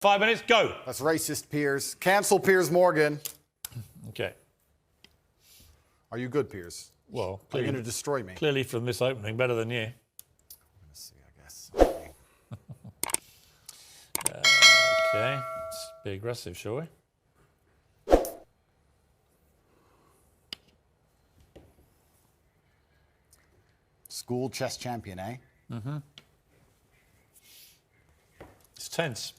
5 minutes, go. That's racist, Piers. Cancel Piers Morgan. Okay. Are you good, Piers? Well, Are you going to destroy me? Clearly from this opening, better than you. Let's see, I guess. Okay, let's be aggressive, shall we? School chess champion, eh? Mm-hmm. It's tense.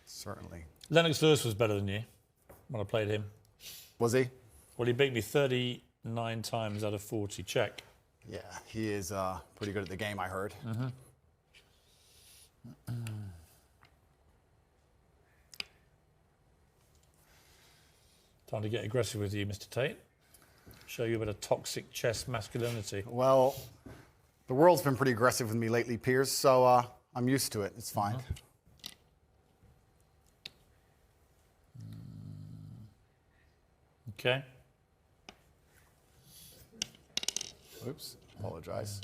Certainly. Lennox Lewis was better than you when I played him. Was he? Well, he beat me 39 times out of 40. Check. Yeah, he is pretty good at the game, I heard. Mm-hmm. Time to get aggressive with you, Mr. Tate. Show you a bit of toxic chess masculinity. Well, the world's been pretty aggressive with me lately, Piers, so I'm used to it. It's fine. Okay. Oops, apologize.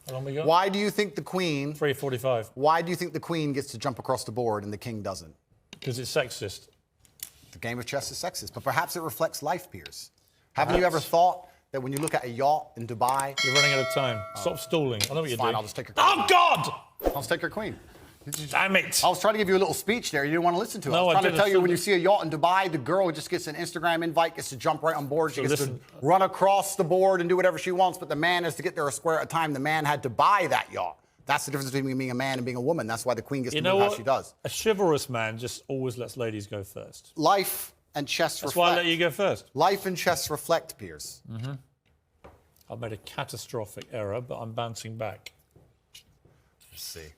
How long we got? Why do you think the queen... 3:45. Why do you think the queen gets to jump across the board and the king doesn't? Because it's sexist. The game of chess is sexist, but perhaps it reflects life, Piers. Haven't you ever thought that when you look at a yacht in Dubai... You're running out of time. Stop stalling. I know what you're Fine, doing. I'll just take your queen. Oh, God! I'll just take your queen. Damn it. I was trying to give you a little speech there. You didn't want to listen to it. No, I was trying to tell you when you didn't. see a yacht in Dubai, the girl just gets an Instagram invite, gets to jump right on board. She gets to run across the board and do whatever she wants, but the man has to get there a square at a time. The man had to buy that yacht. That's the difference between being a man and being a woman. That's why the queen gets to move how she does. A chivalrous man just always lets ladies go first. Life and chess That's reflect. why I let you go first. Life and chess reflect, Piers. Mm-hmm. I've made a catastrophic error, but I'm bouncing back. Let's see.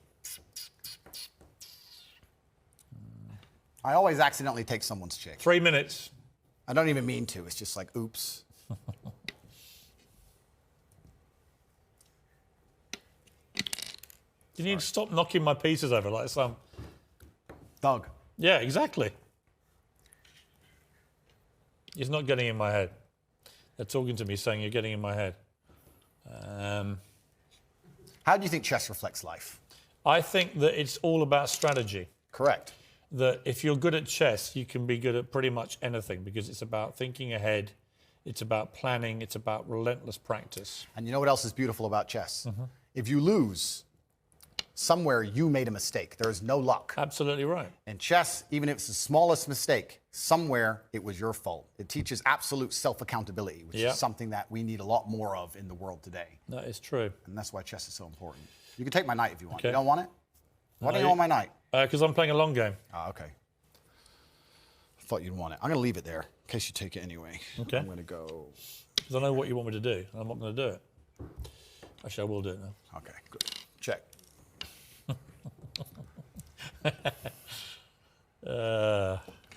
I always accidentally take someone's chick. 3 minutes. I don't even mean to. It's just like, oops. You need to stop knocking my pieces over like some... Doug. Yeah, exactly. He's not getting in my head. They're talking to me saying you're getting in my head. How do you think chess reflects life? I think that it's all about strategy. Correct. That if you're good at chess, you can be good at pretty much anything because it's about thinking ahead, it's about planning, it's about relentless practice. And you know what else is beautiful about chess? If you lose, somewhere you made a mistake. There is no luck. Absolutely right. In chess, even if it's the smallest mistake, somewhere it was your fault. It teaches absolute self-accountability, which is something that we need a lot more of in the world today. That is true. And that's why chess is so important. You can take my knight if you want. Okay. You don't want it? Why don't you want my knight? Because I'm playing a long game. Ah, okay. I thought you'd want it. I'm going to leave it there in case you take it anyway. Okay. I'm going to go... Because I know what you want me to do. I'm not going to do it. Actually, I will do it now. Okay, good. Check.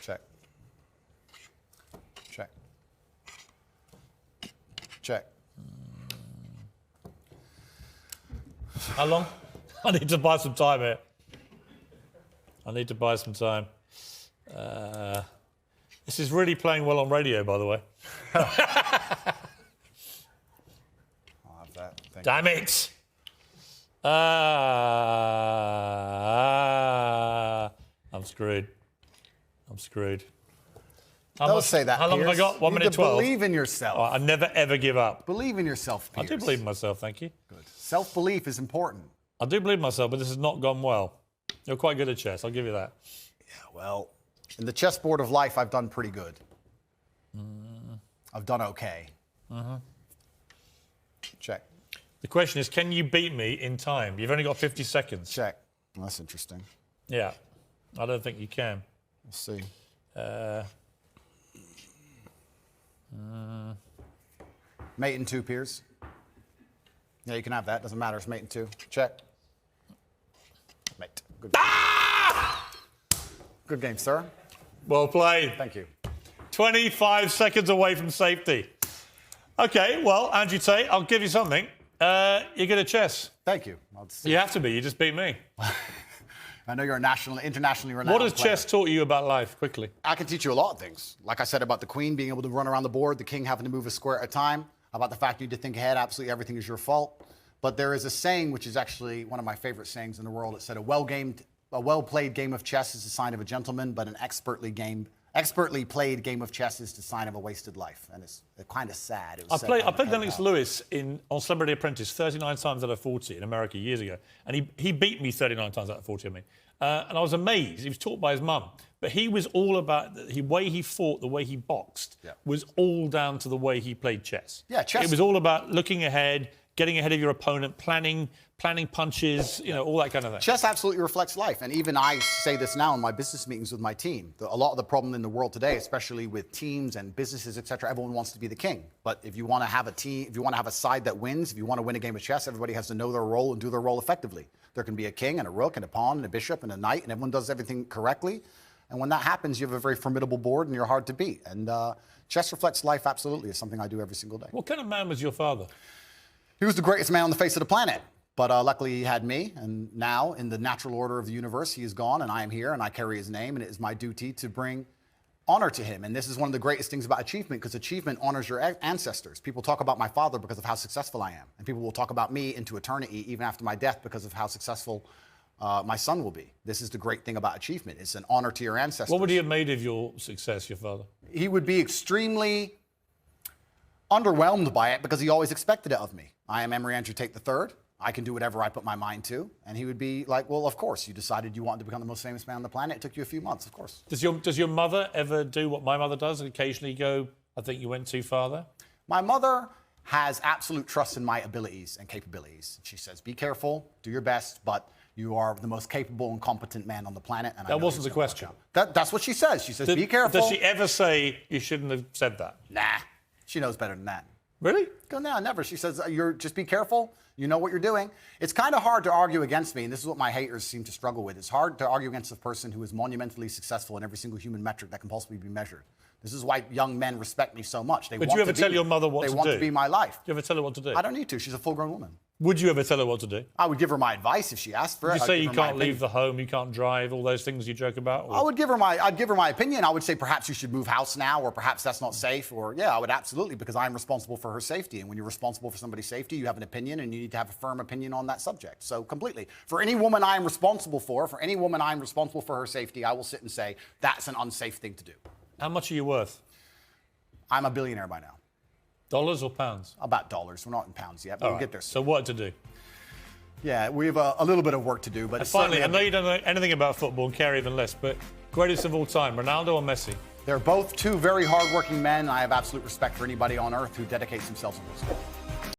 Check. Check. Check. How long? I need to buy some time here. I need to buy some time. This is really playing well on radio, by the way. I'll have that. Thank Damn it! I'm screwed. I'm screwed. Don't say that, How long have I Piers. got? 1 You need minute to 12. believe in yourself. I never, ever give up. Believe in yourself, I Piers. do believe in myself, thank you. Good. Self-belief is important. I do believe in myself, but this has not gone well. You're quite good at chess, I'll give you that. Yeah, well, in the chessboard of life, I've done pretty good. I've done okay. Check. The question is, can you beat me in time? You've only got 50 seconds. Check. Well, that's interesting. Yeah, I don't think you can. Let's see. Mate in 2, Piers. Yeah, you can have that. Doesn't matter. It's mate in 2. Check. Mate. Good. Good game, sir. Well played. Thank you. 25 seconds away from safety. Okay, well, Andrew Tate, I'll give you something. You're good at chess. Thank you. You have to be. You just beat me. I know you're a internationally renowned What has player. chess taught you about life, quickly? I can teach you a lot of things. Like I said about the queen being able to run around the board, the king having to move a square at a time, about the fact you need to think ahead, absolutely everything is your fault. But there is a saying, which is actually one of my favorite sayings in the world. It said, a well-played game of chess is a sign of a gentleman, but an expertly played game of chess is the sign of a wasted life. And it's kind of sad. I played Lennox Lewis on Celebrity Apprentice 39 times out of 40 in America years ago. And he beat me 39 times out of 40, I mean. And I was amazed. He was taught by his mum. But he was all about the way he fought, the way he boxed, was all down to the way he played chess. Yeah, chess. It was all about looking ahead, getting ahead of your opponent, planning punches, all that kind of thing. Chess absolutely reflects life. And even I say this now in my business meetings with my team. A lot of the problem in the world today, especially with teams and businesses, et cetera, everyone wants to be the king. But if you want to have a team, if you want to have a side that wins, if you want to win a game of chess, everybody has to know their role and do their role effectively. There can be a king and a rook and a pawn and a bishop and a knight, and everyone does everything correctly. And when that happens, you have a very formidable board and you're hard to beat. And chess reflects life absolutely. It's something I do every single day. What kind of man was your father? He was the greatest man on the face of the planet. But luckily he had me, and now in the natural order of the universe, he is gone, and I am here, and I carry his name, and it is my duty to bring honor to him. And this is one of the greatest things about achievement, because achievement honors your ancestors. People talk about my father because of how successful I am, and people will talk about me into eternity, even after my death, because of how successful my son will be. This is the great thing about achievement. It's an honor to your ancestors. What would he have made of your success, your father? He would be extremely underwhelmed by it because he always expected it of me. I am Emory Andrew Tate III. I can do whatever I put my mind to. And he would be like, well, of course, you decided you wanted to become the most famous man on the planet. It took you a few months, of course. Does your mother ever do what my mother does and occasionally go, I think you went too far there? My mother has absolute trust in my abilities and capabilities. She says, be careful, do your best, but you are the most capable and competent man on the planet. And that wasn't the question. That's what she says. She says, be careful. Does she ever say you shouldn't have said that? Nah, she knows better than that. Really? No, never. She says, just be careful. You know what you're doing. It's kind of hard to argue against me, and this is what my haters seem to struggle with. It's hard to argue against a person who is monumentally successful in every single human metric that can possibly be measured. This is why young men respect me so much. But do you ever tell your mother what to do? They want to be my life. Do you ever tell her what to do? I don't need to. She's a full-grown woman. Would you ever tell her what to do? I would give her my advice if she asked for it. You say you can't leave the home, you can't drive, all those things you joke about? Or? I'd give her my opinion. I would say perhaps you should move house now, or perhaps that's not safe, or yeah, I would absolutely, because I'm responsible for her safety. And when you're responsible for somebody's safety, you have an opinion, and you need to have a firm opinion on that subject. So completely. For any woman I'm responsible for her safety, I will sit and say, that's an unsafe thing to do. How much are you worth? I'm a billionaire by now. Dollars or pounds? About dollars. We're not in pounds yet, but we'll get there soon. So what to do? Yeah, we have a little bit of work to do. But finally, I know you don't know anything about football and care even less, but greatest of all time, Ronaldo or Messi? They're both two very hardworking men. I have absolute respect for anybody on earth who dedicates themselves to this.